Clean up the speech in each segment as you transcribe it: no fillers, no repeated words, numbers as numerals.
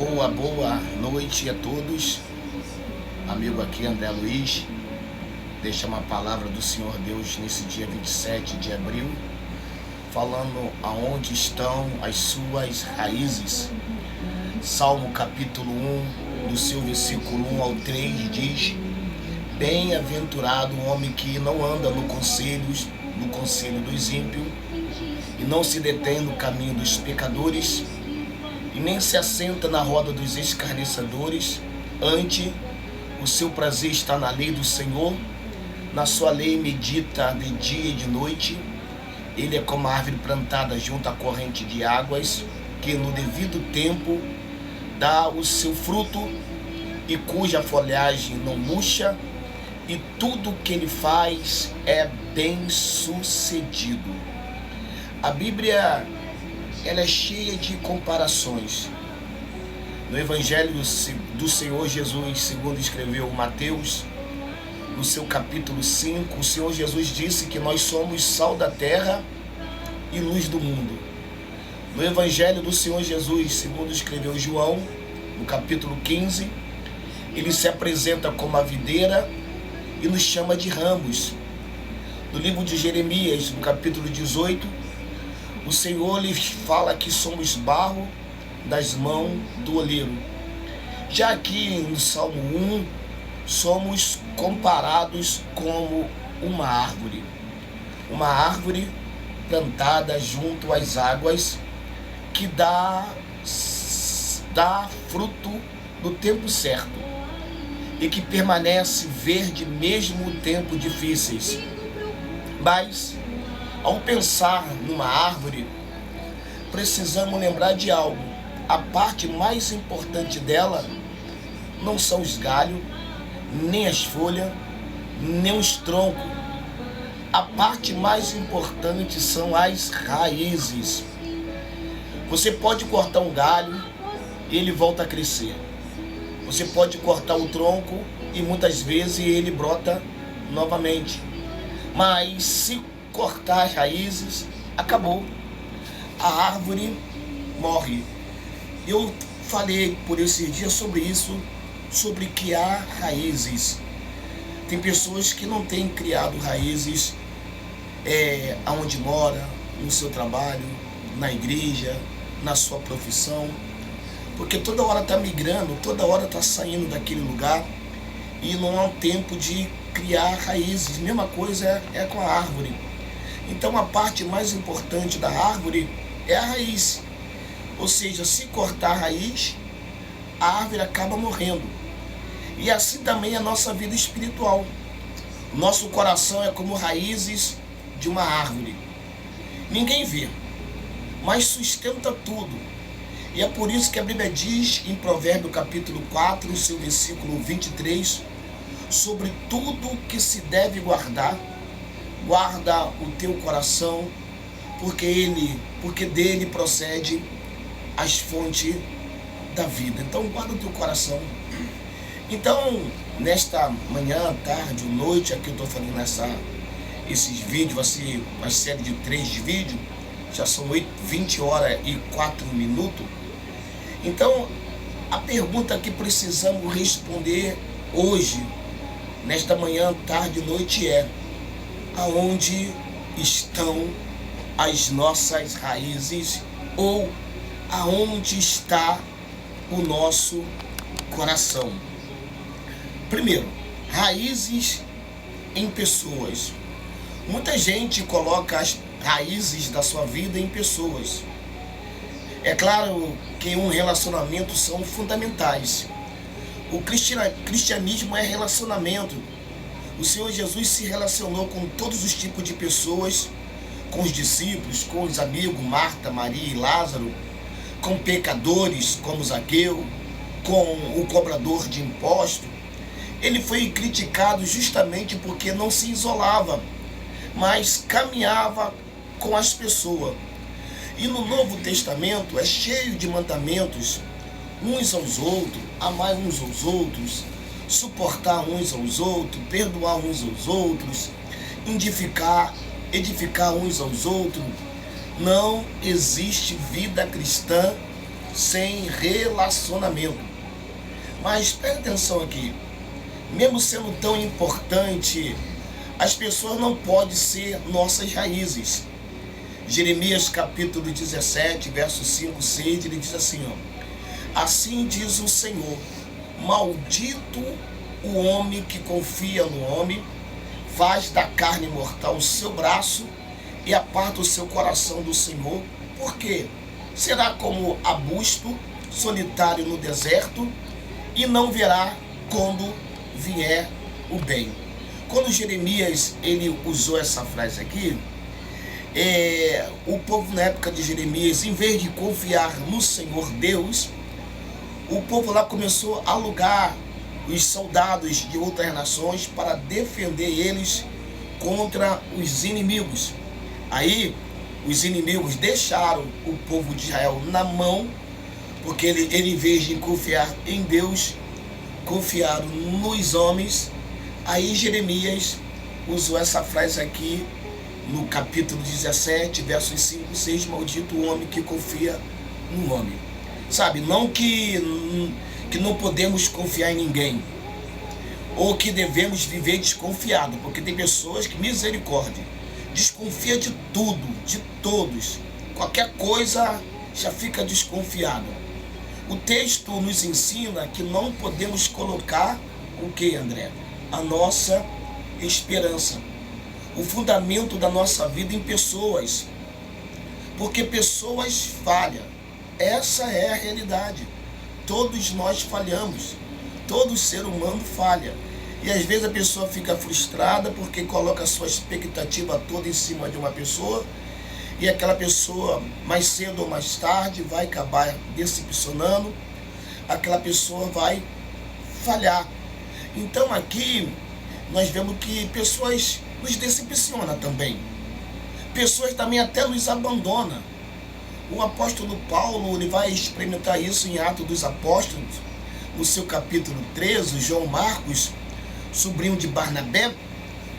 Boa noite a todos. Amigo aqui, André Luiz. Deixa uma palavra do Senhor Deus nesse dia 27 de abril, falando aonde estão as suas raízes. Salmo capítulo 1, do seu versículo 1 ao 3 diz: Bem-aventurado o homem que não anda no conselho dos ímpios, e não se detém no caminho dos pecadores, e nem se assenta na roda dos escarnecedores. Antes, o seu prazer está na lei do Senhor, na sua lei medita de dia e de noite. Ele é como a árvore plantada junto à corrente de águas, que no devido tempo dá o seu fruto, e cuja folhagem não murcha, e tudo que ele faz é bem sucedido. A Bíblia, ela é cheia de comparações. No Evangelho do Senhor Jesus, segundo escreveu Mateus, no seu capítulo 5, o Senhor Jesus disse que nós somos sal da terra e luz do mundo. No Evangelho do Senhor Jesus, segundo escreveu João, no capítulo 15, ele se apresenta como a videira e nos chama de ramos. No livro de Jeremias, no capítulo 18, o Senhor lhes fala que somos barro das mãos do oleiro. Já aqui no Salmo 1, somos comparados como uma árvore plantada junto às águas, que dá fruto no tempo certo e que permanece verde mesmo em tempos difíceis. Mas, ao pensar numa árvore, precisamos lembrar de algo. A parte mais importante dela não são os galhos, nem as folhas, nem os troncos. A parte mais importante são as raízes. Você pode cortar um galho e ele volta a crescer. Você pode cortar o tronco e muitas vezes ele brota novamente. Mas se cortar as raízes, acabou. A árvore morre. Eu falei por esses dias sobre isso, sobre criar raízes. Tem pessoas que não têm criado raízes aonde mora, no seu trabalho, na igreja, na sua profissão, porque toda hora está migrando, toda hora está saindo daquele lugar e não há um tempo de criar raízes. Mesma coisa é com a árvore. Então a parte mais importante da árvore é a raiz. Ou seja, se cortar a raiz, a árvore acaba morrendo. E assim também é a nossa vida espiritual. Nosso coração é como raízes de uma árvore. Ninguém vê, mas sustenta tudo. E é por isso que a Bíblia diz em Provérbios capítulo 4, seu versículo 23, sobre tudo que se deve guardar, guarda o teu coração, porque dele procede as fontes da vida. Então guarda o teu coração. Então, nesta manhã, tarde, noite, aqui eu estou fazendo esses vídeos, vai ser uma série de 3 vídeos, já são 20 horas e 4 minutos. Então, a pergunta que precisamos responder hoje, nesta manhã, tarde e noite é: aonde estão as nossas raízes, ou aonde está o nosso coração? Primeiro, raízes em pessoas. Muita gente coloca as raízes da sua vida em pessoas. É claro que em um relacionamento são fundamentais. O cristianismo é relacionamento. O Senhor Jesus se relacionou com todos os tipos de pessoas, com os discípulos, com os amigos, Marta, Maria e Lázaro, com pecadores como Zaqueu, com o cobrador de impostos. Ele foi criticado justamente porque não se isolava, mas caminhava com as pessoas. E no Novo Testamento é cheio de mandamentos, uns aos outros, amar uns aos outros, suportar uns aos outros, perdoar uns aos outros, edificar uns aos outros. Não existe vida cristã sem relacionamento. Mas preste atenção aqui, mesmo sendo tão importante, as pessoas não podem ser nossas raízes. Jeremias capítulo 17, versos 5, 6, ele diz assim, assim diz o Senhor, maldito o homem que confia no homem, faz da carne mortal o seu braço e aparta o seu coração do Senhor. Por quê? Será como arbusto solitário no deserto e não verá quando vier o bem. Quando Jeremias ele usou essa frase aqui, o povo na época de Jeremias, em vez de confiar no Senhor Deus, o povo lá começou a alugar os soldados de outras nações para defender eles contra os inimigos. Aí os inimigos deixaram o povo de Israel na mão, porque ele em vez de confiar em Deus, confiaram nos homens. Aí Jeremias usou essa frase aqui no capítulo 17, versos 5 e 6, maldito o homem que confia no homem. Sabe, não que não podemos confiar em ninguém, ou que devemos viver desconfiado, porque tem pessoas que, misericórdia, desconfia de tudo, de todos, qualquer coisa já fica desconfiado. O texto nos ensina que não podemos colocar o que, André? A nossa esperança, o fundamento da nossa vida em pessoas, porque pessoas falham, essa é a realidade, todos nós falhamos, todo ser humano falha, e às vezes a pessoa fica frustrada porque coloca a sua expectativa toda em cima de uma pessoa, e aquela pessoa mais cedo ou mais tarde vai acabar decepcionando, aquela pessoa vai falhar. Então aqui nós vemos que pessoas nos decepcionam também, pessoas também até nos abandonam. O apóstolo Paulo ele vai experimentar isso em Atos dos Apóstolos, no seu capítulo 13, João Marcos, sobrinho de Barnabé,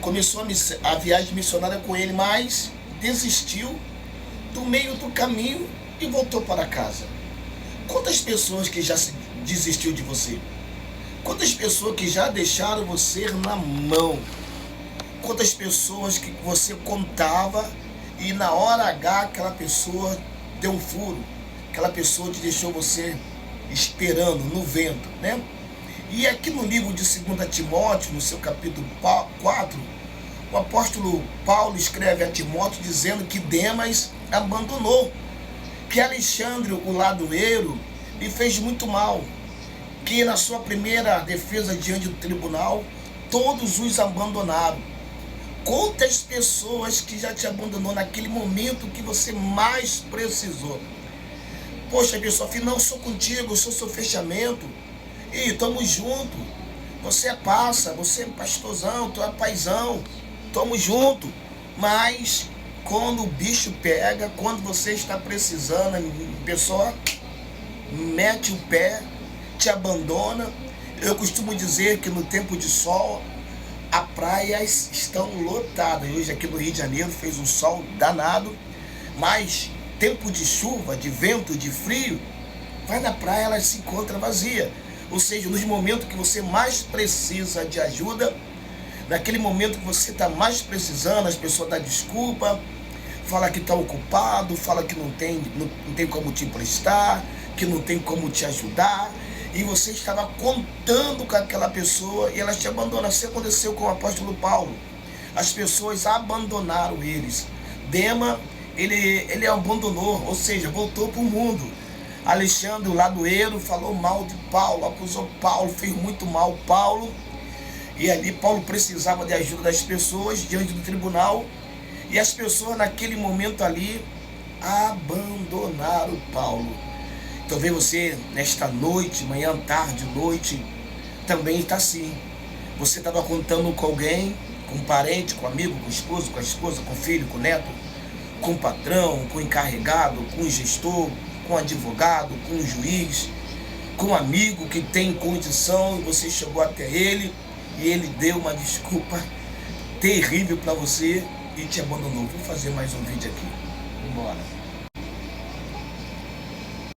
começou a viagem missionária com ele, mas desistiu do meio do caminho e voltou para casa. Quantas pessoas que já desistiu de você? Quantas pessoas que já deixaram você na mão? Quantas pessoas que você contava e na hora H aquela pessoa deu um furo, aquela pessoa te deixou você esperando no vento, né? E aqui no livro de 2 Timóteo, no seu capítulo 4, o apóstolo Paulo escreve a Timóteo dizendo que Demas abandonou, que Alexandre, o ladoeiro, lhe fez muito mal, que na sua primeira defesa diante do tribunal, todos os abandonaram. Quantas pessoas que já te abandonou naquele momento que você mais precisou? Poxa, pessoal, não, eu sou contigo, eu sou seu fechamento. E estamos junto. Você é parça, você é pastorzão, tu é paizão. Estamos junto. Mas quando o bicho pega, quando você está precisando, a pessoa mete o pé, te abandona. Eu costumo dizer que no tempo de sol, as praias estão lotadas. Hoje aqui no Rio de Janeiro fez um sol danado, mas tempo de chuva, de vento, de frio, vai na praia, ela se encontra vazia. Ou seja, nos momentos que você mais precisa de ajuda, naquele momento que você está mais precisando, as pessoas dão desculpa, fala que está ocupado, fala que não tem como te emprestar, que não tem como te ajudar, e você estava contando com aquela pessoa e ela te abandona. Assim aconteceu com o apóstolo Paulo. As pessoas abandonaram eles. Dema, ele abandonou, ou seja, voltou para o mundo. Alexandre, o ladoeiro, falou mal de Paulo, acusou Paulo, fez muito mal Paulo. E ali Paulo precisava de ajuda das pessoas diante do tribunal. E as pessoas naquele momento ali abandonaram Paulo. Talvez você, nesta noite, manhã, tarde, noite, também está assim. Você estava contando com alguém, com um parente, com um amigo, com a esposa, com o filho, com o neto, com o patrão, com o encarregado, com o gestor, com o advogado, com o juiz, com um amigo que tem condição, e você chegou até ele e ele deu uma desculpa terrível para você e te abandonou. Vou fazer mais um vídeo aqui. Vamos embora.